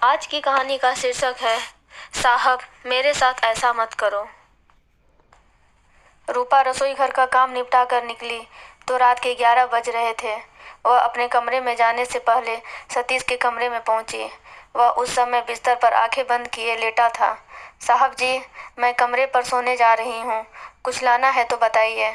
आज की कहानी का शीर्षक है साहब मेरे साथ ऐसा मत करो। रूपा रसोई घर का काम निपटा कर निकली तो रात के 11 बज रहे थे। वह अपने कमरे में जाने से पहले सतीश के कमरे में पहुंची। वह उस समय बिस्तर पर आंखें बंद किए लेटा था। साहब जी, मैं कमरे पर सोने जा रही हूँ, कुछ लाना है तो बताइए।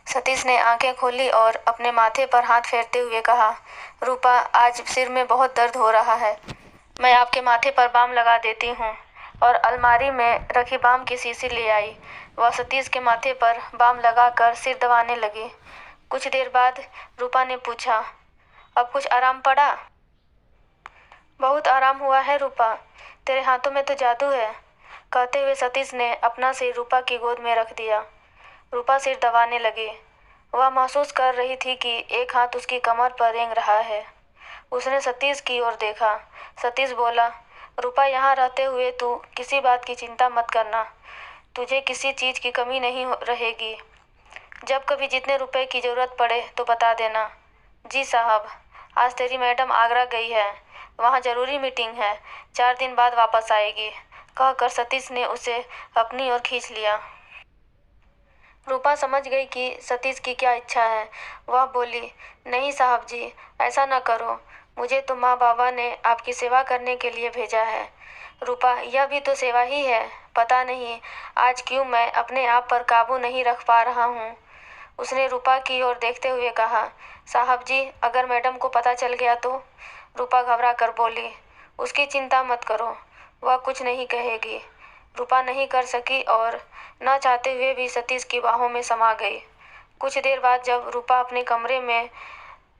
सतीश ने आंखें खोली और अपने माथे पर हाथ फेरते हुए कहा, रूपा, आज सिर में बहुत दर्द हो रहा है। मैं आपके माथे पर बाम लगा देती हूँ। और अलमारी में रखी बाम की शीशी ले आई। वह सतीश के माथे पर बाम लगाकर सिर दबाने लगी। कुछ देर बाद रूपा ने पूछा, अब कुछ आराम पड़ा? बहुत आराम हुआ है रूपा, तेरे हाथों में तो जादू है, कहते हुए सतीश ने अपना सिर रूपा की गोद में रख दिया। रूपा सिर दबाने लगी। वह महसूस कर रही थी कि एक हाथ उसकी कमर पर रेंग रहा है। उसने सतीश की ओर देखा। सतीश बोला, रूपा, यहाँ रहते हुए तू किसी बात की चिंता मत करना। तुझे किसी चीज़ की कमी नहीं रहेगी। जब कभी जितने रुपए की ज़रूरत पड़े तो बता देना। जी साहब, आज तेरी मैडम आगरा गई है, वहाँ ज़रूरी मीटिंग है, 4 दिन बाद वापस आएगी, कहकर सतीश ने उसे अपनी ओर खींच लिया। रूपा समझ गई कि सतीश की क्या इच्छा है। वह बोली, नहीं साहब जी, ऐसा ना करो, मुझे तो माँ बाबा ने आपकी सेवा करने के लिए भेजा है। रूपा, यह भी तो सेवा ही है। पता नहीं आज क्यों मैं अपने आप पर काबू नहीं रख पा रहा हूँ। उसने रूपा की ओर देखते हुए कहा, साहब जी, अगर मैडम को पता चल गया तो? रूपा घबरा कर बोली, उसकी चिंता मत करो, वह कुछ नहीं कहेगी। रूपा नहीं कर सकी और न चाहते हुए भी सतीश की बाहों में समा गई। कुछ देर बाद जब रूपा अपने कमरे में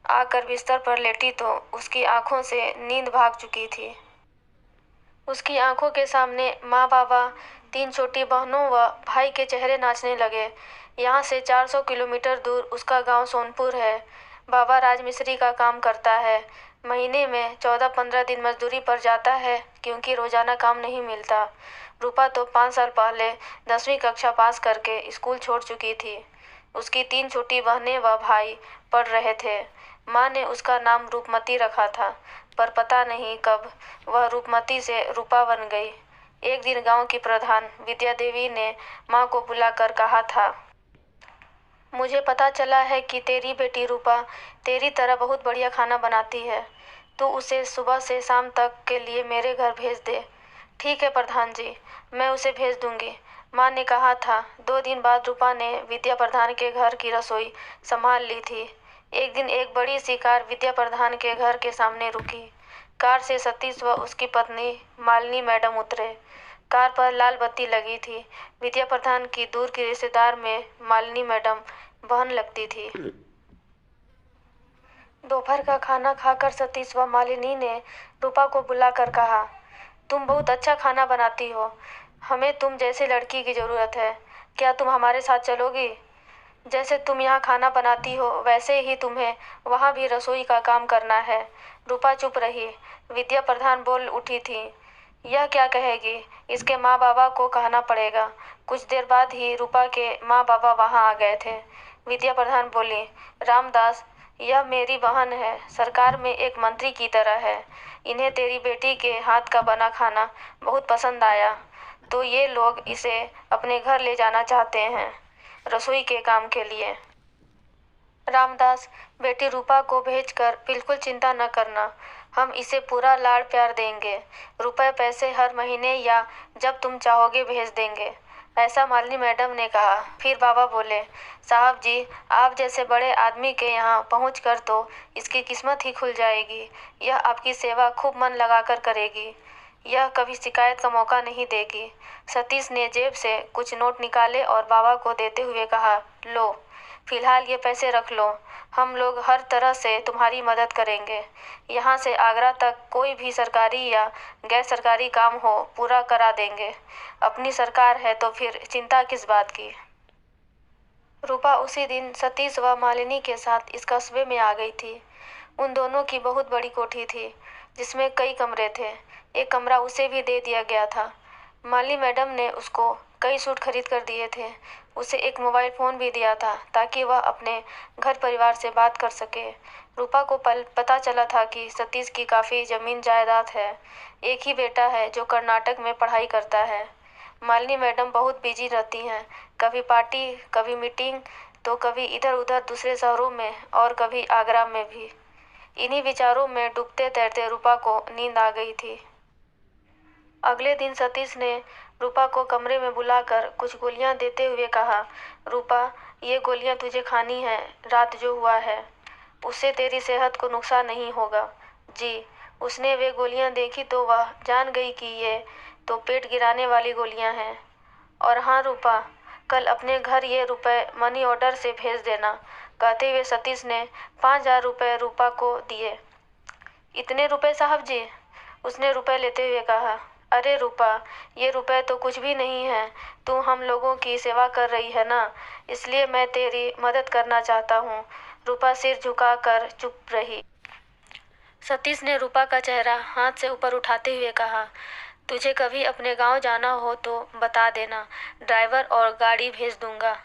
आकर बिस्तर पर लेटी तो उसकी आंखों से नींद भाग चुकी थी। उसकी आंखों के सामने माँ बाबा, 3 छोटी बहनों व भाई के चेहरे नाचने लगे। यहाँ से 400 किलोमीटर दूर उसका गांव सोनपुर है। बाबा राजमिस्त्री का काम करता है। महीने में 14-15 दिन मजदूरी पर जाता है क्योंकि रोजाना काम नहीं मिलता। रूपा तो 5 साल पहले 10वीं कक्षा पास करके स्कूल छोड़ चुकी थी। उसकी 3 छोटी बहनें व भाई पढ़ रहे थे। माँ ने उसका नाम रूपमती रखा था, पर पता नहीं कब वह रूपमती से रूपा बन गई। एक दिन गांव की प्रधान विद्या देवी ने माँ को बुलाकर कहा था, मुझे पता चला है कि तेरी बेटी रूपा तेरी तरह बहुत बढ़िया खाना बनाती है। तू उसे सुबह से शाम तक के लिए मेरे घर भेज दे। ठीक है प्रधान जी, मैं उसे भेज दूंगी, माँ ने कहा था। 2 दिन बाद रूपा ने विद्या प्रधान के घर की रसोई संभाल ली थी। एक दिन एक बड़ी सी कार विद्या प्रधान के घर के सामने रुकी। कार से सतीश व उसकी पत्नी मालिनी मैडम उतरे। कार पर लाल बत्ती लगी थी। विद्या प्रधान की दूर की रिश्तेदार में मालिनी मैडम बहन लगती थी। दोपहर का खाना खाकर सतीश व मालिनी ने रूपा को बुलाकर कहा, तुम बहुत अच्छा खाना बनाती हो, हमें तुम जैसी लड़की की ज़रूरत है। क्या तुम हमारे साथ चलोगी? जैसे तुम यहाँ खाना बनाती हो वैसे ही तुम्हें वहाँ भी रसोई का काम करना है। रूपा चुप रही। विद्या प्रधान बोल उठी थी, यह क्या कहेगी, इसके माँ बाबा को कहना पड़ेगा। कुछ देर बाद ही रूपा के माँ बाबा वहाँ आ गए थे। विद्या प्रधान बोली, रामदास, यह मेरी बहन है, सरकार में एक मंत्री की तरह है। इन्हें तेरी बेटी के हाथ का बना खाना बहुत पसंद आया, तो ये लोग इसे अपने घर ले जाना चाहते हैं रसोई के काम के लिए। रामदास, बेटी रूपा को भेजकर बिल्कुल चिंता न करना, हम इसे पूरा लाड़ प्यार देंगे। रुपए पैसे हर महीने या जब तुम चाहोगे भेज देंगे, ऐसा मालिनी मैडम ने कहा। फिर बाबा बोले, साहब जी, आप जैसे बड़े आदमी के यहाँ पहुँचकर तो इसकी किस्मत ही खुल जाएगी। यह आपकी सेवा खूब मन लगाकर करेगी, यह कभी शिकायत का मौका नहीं देगी। सतीश ने जेब से कुछ नोट निकाले और बाबा को देते हुए कहा, लो, फिलहाल ये पैसे रख लो, हम लोग हर तरह से तुम्हारी मदद करेंगे। यहाँ से आगरा तक कोई भी सरकारी या गैर सरकारी काम हो पूरा करा देंगे। अपनी सरकार है तो फिर चिंता किस बात की। रूपा उसी दिन सतीश व मालिनी के इस कस्बे में आ गई थी। उन दोनों की बहुत बड़ी कोठी थी जिसमें कई कमरे थे। एक कमरा उसे भी दे दिया गया था। माली मैडम ने उसको कई सूट खरीद कर दिए थे। उसे एक मोबाइल फ़ोन भी दिया था ताकि वह अपने घर परिवार से बात कर सके। रूपा को पता चला था कि सतीश की काफ़ी ज़मीन जायदाद है। एक ही बेटा है जो कर्नाटक में पढ़ाई करता है। मालिनी मैडम बहुत बिजी रहती हैं, कभी पार्टी, कभी मीटिंग, तो कभी इधर उधर दूसरे शहरों में और कभी आगरा में भी। इन्हीं विचारों में डूबते तैरते रूपा को नींद आ गई थी। अगले दिन सतीश ने रूपा को कमरे में बुलाकर कुछ गोलियां देते हुए कहा, रूपा, ये गोलियां तुझे खानी है। रात जो हुआ है उससे तेरी सेहत को नुकसान नहीं होगा। जी। उसने वे गोलियां देखी तो वह जान गई कि ये तो पेट गिराने वाली गोलियां हैं। और हाँ रूपा, कल अपने घर ये रुपए मनी ऑर्डर से भेज देना, कहते हुए सतीश ने 5,000 रुपये रूपा को दिए। इतने रुपए साहब जी? उसने रुपए लेते हुए कहा। अरे रूपा, ये रुपए तो कुछ भी नहीं है। तू हम लोगों की सेवा कर रही है ना, इसलिए मैं तेरी मदद करना चाहता हूँ। रूपा सिर झुकाकर चुप रही। सतीश ने रूपा का चेहरा हाथ से ऊपर उठाते हुए कहा, तुझे कभी अपने गांव जाना हो तो बता देना, ड्राइवर और गाड़ी भेज दूंगा।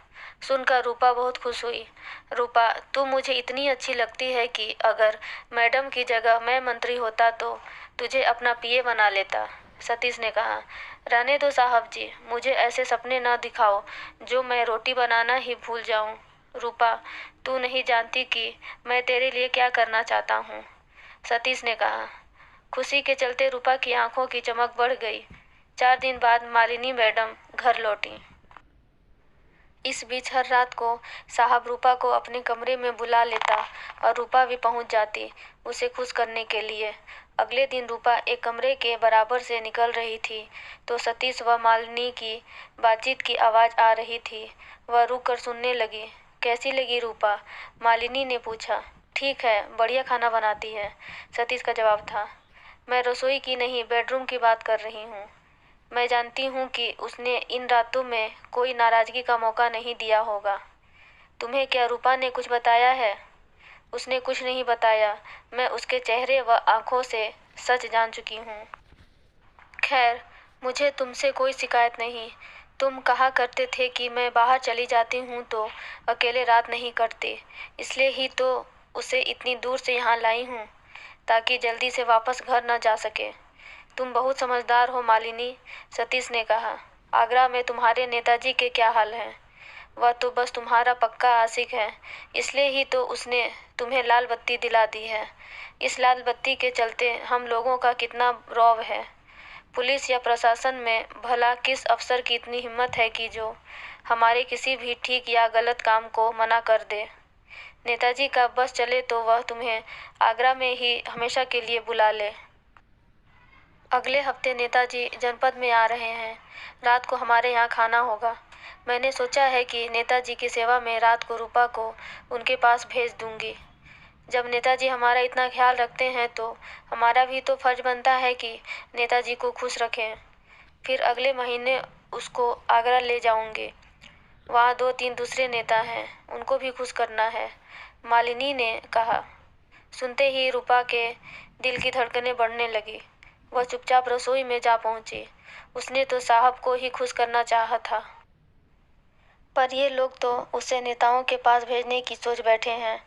सुनकर रूपा बहुत खुश हुई। रूपा, तू मुझे इतनी अच्छी लगती है कि अगर मैडम की जगह मैं मंत्री होता तो तुझे अपना पीए बना लेता। सतीश ने कहा, रहने दो साहब जी, मुझे ऐसे सपने ना दिखाओ जो मैं रोटी बनाना ही भूल जाऊं। रूपा, तू नहीं जानती कि मैं तेरे लिए क्या करना चाहता हूँ। सतीश ने कहा। खुशी के चलते रूपा की आंखों की चमक बढ़ गई। 4 दिन बाद मालिनी मैडम घर लौटी। इस बीच हर रात को साहब रूपा को अपने कमरे में बुला लेता और रूपा भी पहुंच जाती उसे खुश करने के लिए। अगले दिन रूपा एक कमरे के बराबर से निकल रही थी तो सतीश व मालिनी की बातचीत की आवाज़ आ रही थी। वह रुक कर सुनने लगी। कैसी लगी रूपा? मालिनी ने पूछा। ठीक है, बढ़िया खाना बनाती है, सतीश का जवाब था। मैं रसोई की नहीं, बेडरूम की बात कर रही हूँ। मैं जानती हूँ कि उसने इन रातों में कोई नाराज़गी का मौका नहीं दिया होगा। तुम्हें क्या रूपा ने कुछ बताया है? उसने कुछ नहीं बताया। मैं उसके चेहरे व आंखों से सच जान चुकी हूँ। खैर, मुझे तुमसे कोई शिकायत नहीं। तुम कहा करते थे कि मैं बाहर चली जाती हूँ तो अकेले रात नहीं कटती, इसलिए ही तो उसे इतनी दूर से यहाँ लाई हूँ ताकि जल्दी से वापस घर न जा सके। तुम बहुत समझदार हो मालिनी, सतीश ने कहा। आगरा में तुम्हारे नेताजी के क्या हाल हैं? वह तो बस तुम्हारा पक्का आशिक है, इसलिए ही तो उसने तुम्हें लाल बत्ती दिला दी है। इस लाल बत्ती के चलते हम लोगों का कितना रौब है। पुलिस या प्रशासन में भला किस अफसर की इतनी हिम्मत है कि जो हमारे किसी भी ठीक या गलत काम को मना कर दे। नेताजी का बस चले तो वह तुम्हें आगरा में ही हमेशा के लिए बुला ले। अगले हफ्ते नेताजी जनपद में आ रहे हैं। रात को हमारे यहाँ खाना होगा। मैंने सोचा है कि नेताजी की सेवा में रात को रूपा को उनके पास भेज दूंगी। जब नेताजी हमारा इतना ख्याल रखते हैं तो हमारा भी तो फर्ज बनता है कि नेताजी को खुश रखें। फिर अगले महीने उसको आगरा ले जाऊंगी। वहाँ 2-3 दूसरे नेता हैं, उनको भी खुश करना है, मालिनी ने कहा। सुनते ही रूपा के दिल की धड़कनें बढ़ने लगी। वह चुपचाप रसोई में जा पहुंची। उसने तो साहब को ही खुश करना चाहा था, पर ये लोग तो उसे नेताओं के पास भेजने की सोच बैठे हैं।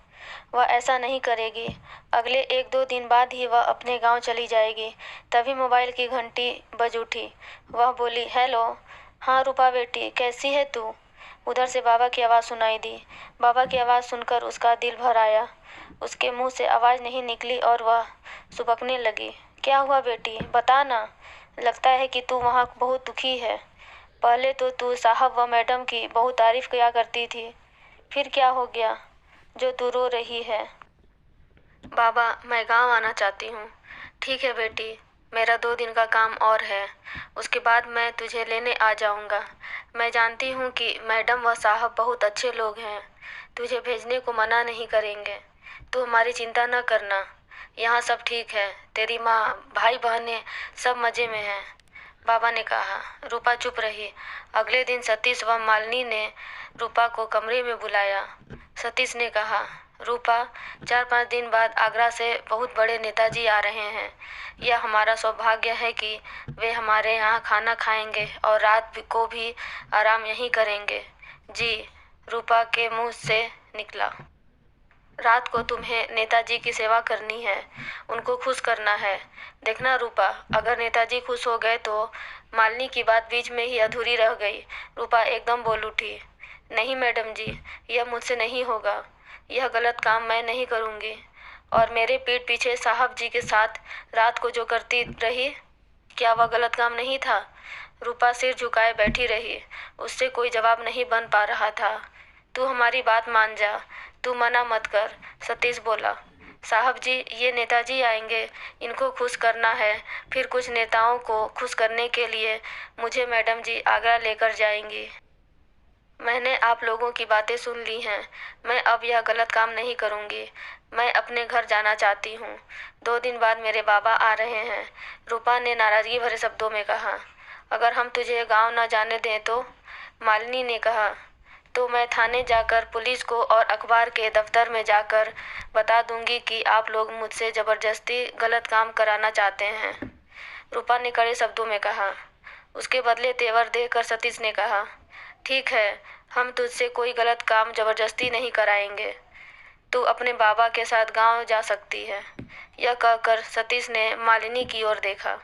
वह ऐसा नहीं करेगी। अगले 1-2 दिन बाद ही वह अपने गांव चली जाएगी। तभी मोबाइल की घंटी बज उठी। वह बोली, हेलो। हाँ रूपा बेटी, कैसी है तू? उधर से बाबा की आवाज़ सुनाई दी। बाबा की आवाज़ सुनकर उसका दिल भर आया। उसके मुंह से आवाज़ नहीं निकली और वह सुबकने लगी। क्या हुआ बेटी, बता ना। लगता है कि तू वहाँ बहुत दुखी है। पहले तो तू साहब व मैडम की बहुत तारीफ किया करती थी, फिर क्या हो गया जो तू रो रही है? बाबा, मैं गांव आना चाहती हूँ। ठीक है बेटी, मेरा 2 दिन का काम और है, उसके बाद मैं तुझे लेने आ जाऊँगा। मैं जानती हूँ कि मैडम व साहब बहुत अच्छे लोग हैं, तुझे भेजने को मना नहीं करेंगे। तू हमारी चिंता न करना, यहाँ सब ठीक है। तेरी माँ, भाई बहनें सब मज़े में हैं, बाबा ने कहा। रूपा चुप रही। अगले दिन सतीश व मालिनी ने रूपा को कमरे में बुलाया। सतीश ने कहा, रूपा, 4-5 दिन बाद आगरा से बहुत बड़े नेताजी आ रहे हैं। यह हमारा सौभाग्य है कि वे हमारे यहाँ खाना खाएंगे और रात को भी आराम यहीं करेंगे। जी, रूपा के मुंह से निकला। रात को तुम्हें नेताजी की सेवा करनी है, उनको खुश करना है। देखना रूपा, अगर नेताजी खुश हो गए तो। मालिनी की बात बीच में ही अधूरी रह गई। रूपा एकदम बोल उठी, नहीं मैडम जी, यह मुझसे नहीं होगा। यह गलत काम मैं नहीं करूँगी। और मेरे पीठ पीछे साहब जी के साथ रात को जो करती रही, क्या वह गलत काम नहीं था? रूपा सिर झुकाए बैठी रही। उससे कोई जवाब नहीं बन पा रहा था। तू हमारी बात मान जा, तू मना मत कर, सतीश बोला। साहब जी, ये नेताजी आएंगे, इनको खुश करना है। फिर कुछ नेताओं को खुश करने के लिए मुझे मैडम जी आगरा लेकर जाएंगी। मैंने आप लोगों की बातें सुन ली हैं। मैं अब यह गलत काम नहीं करूँगी। मैं अपने घर जाना चाहती हूँ। 2 दिन बाद मेरे बाबा आ रहे हैं। रूपा ने नाराज़गी भरे शब्दों में कहा। अगर हम तुझे गांव न जाने दें तो? मालिनी ने कहा। तो मैं थाने जाकर पुलिस को और अखबार के दफ्तर में जाकर बता दूंगी कि आप लोग मुझसे ज़बरदस्ती गलत काम कराना चाहते हैं, रूपा ने कड़े शब्दों में कहा। उसके बदले तेवर देकर सतीश ने कहा, ठीक है, हम तुझसे कोई गलत काम ज़बरदस्ती नहीं कराएंगे। तू अपने बाबा के साथ गांव जा सकती है। यह कहकर सतीश ने मालिनी की ओर देखा।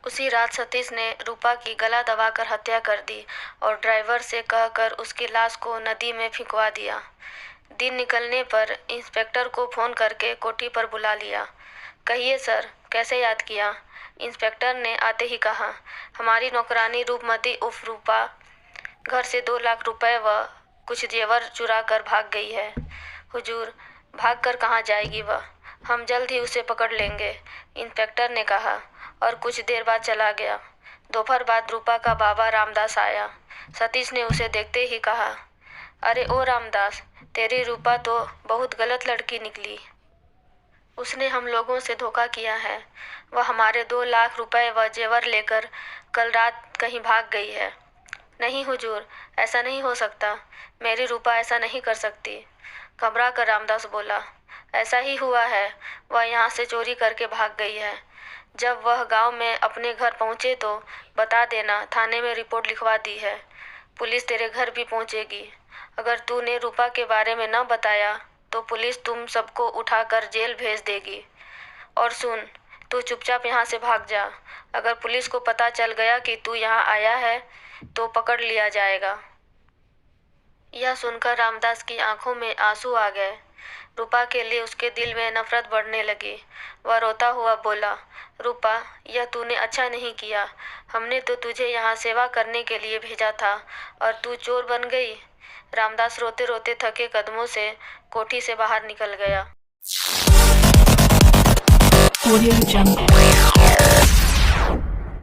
उसी रात सतीश ने रूपा की गला दबाकर हत्या कर दी और ड्राइवर से कहकर उसकी लाश को नदी में फेंकवा दिया। दिन निकलने पर इंस्पेक्टर को फ़ोन करके कोठी पर बुला लिया। कहिए सर, कैसे याद किया? इंस्पेक्टर ने आते ही कहा, हमारी नौकरानी रूपमती उर्फ रूपा घर से 2 लाख रुपए व कुछ जेवर चुरा कर भाग गई है। हुजूर, भाग कर कहाँ जाएगी वह? हम जल्द ही उसे पकड़ लेंगे, इंस्पेक्टर ने कहा और कुछ देर बाद चला गया। दोपहर बाद रूपा का बाबा रामदास आया। सतीश ने उसे देखते ही कहा, अरे ओ रामदास, तेरी रूपा तो बहुत गलत लड़की निकली। उसने हम लोगों से धोखा किया है। वह हमारे 2 लाख रुपए व जेवर लेकर कल रात कहीं भाग गई है। नहीं हुजूर, ऐसा नहीं हो सकता। मेरी रूपा ऐसा नहीं कर सकती, घबरा कर रामदास बोला। ऐसा ही हुआ है, वह यहाँ से चोरी करके भाग गई है। जब वह गांव में अपने घर पहुँचे तो बता देना, थाने में रिपोर्ट लिखवा दी है। पुलिस तेरे घर भी पहुँचेगी। अगर तूने रूपा के बारे में न बताया तो पुलिस तुम सबको उठाकर जेल भेज देगी। और सुन, तू चुपचाप यहाँ से भाग जा। अगर पुलिस को पता चल गया कि तू यहाँ आया है तो पकड़ लिया जाएगा। यह सुनकर रामदास की आंखों में आंसू आ गए। रूपा के लिए उसके दिल में नफरत बढ़ने लगी। वह रोता हुआ बोला, रूपा, यह तूने अच्छा नहीं किया। हमने तो तुझे यहाँ सेवा करने के लिए भेजा था और तू चोर बन गई। रामदास रोते रोते थके कदमों से कोठी से बाहर निकल गया।